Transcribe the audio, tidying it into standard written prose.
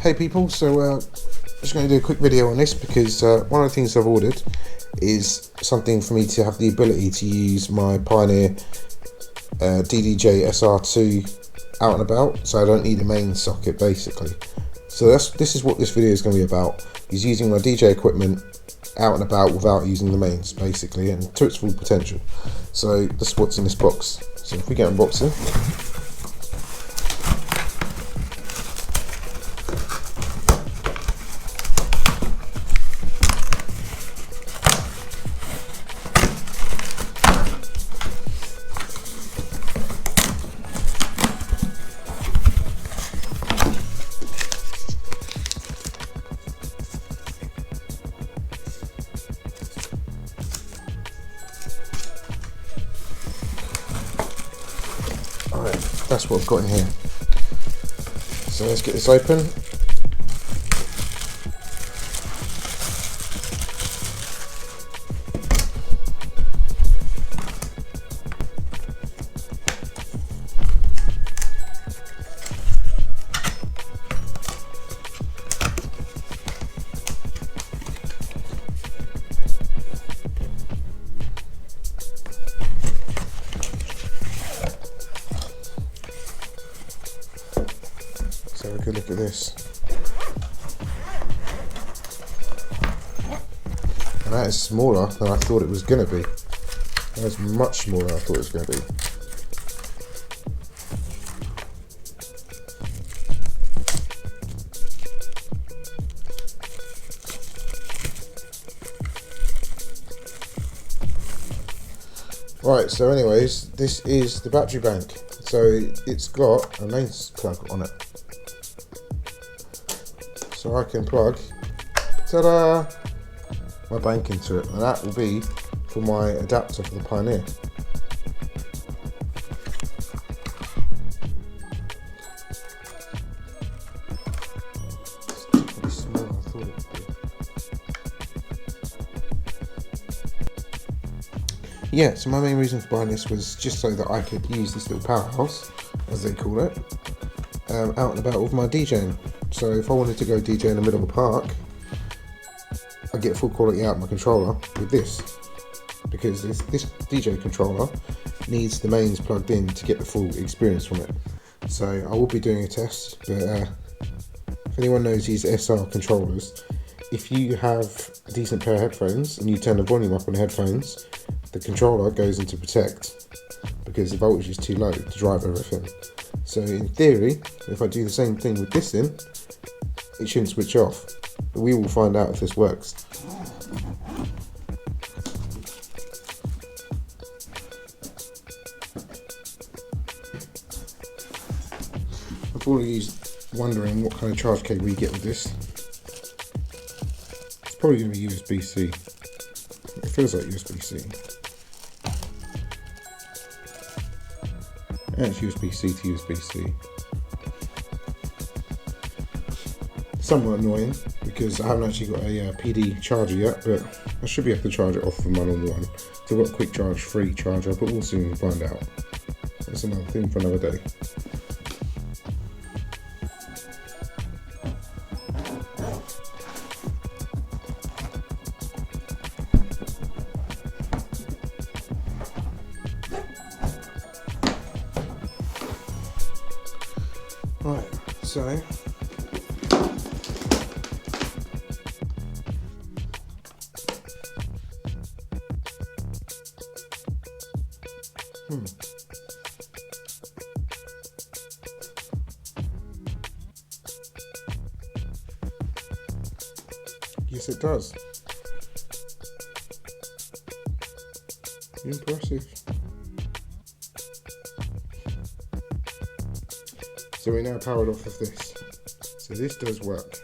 Hey people, so just going to do a quick video on this because one of the things I've ordered is something for me to have the ability to use my Pioneer DDJ SR2 out and about, so I don't need a main socket basically. So this is what this video is going to be about, is using my DJ equipment out and about without using the mains basically, and to its full potential. So this is what's in this box. So if we get unboxing. Alright, that's what I've got in here. So let's get this open. Let's have a good look at this. And that is smaller than I thought it was going to be. That is much smaller than I thought it was going to be. Right, so anyways, this is the battery bank. So it's got a mains plug on it. So I can plug, ta-da, my bank into it, and that will be for my adapter for the Pioneer. It's definitely smaller than I thought it would be. Yeah, so my main reason for buying this was just so that I could use this little powerhouse, as they call it, out and about with my DJing. So if I wanted to go DJ in the middle of a park, I get full quality out of my controller with this, because this DJ controller needs the mains plugged in to get the full experience from it. So I will be doing a test, but if anyone knows these SR controllers, if you have a decent pair of headphones and you turn the volume up on the headphones, the controller goes into protect because the voltage is too low to drive everything. So in theory, if I do the same thing with this in, it shouldn't switch off. But we will find out if this works. I'm probably wondering what kind of charge cable you get with this. It's probably going to be USB-C. It feels like USB-C. And it's USB-C to USB-C. Somewhat annoying because I haven't actually got a PD charger yet, but I should be able to charge it off from my normal one. So I've got a quick charge free charger, but we'll soon find out. That's another thing for another day. Right, so yes, it does. Impressive. So we're now powered off of this. So this does work.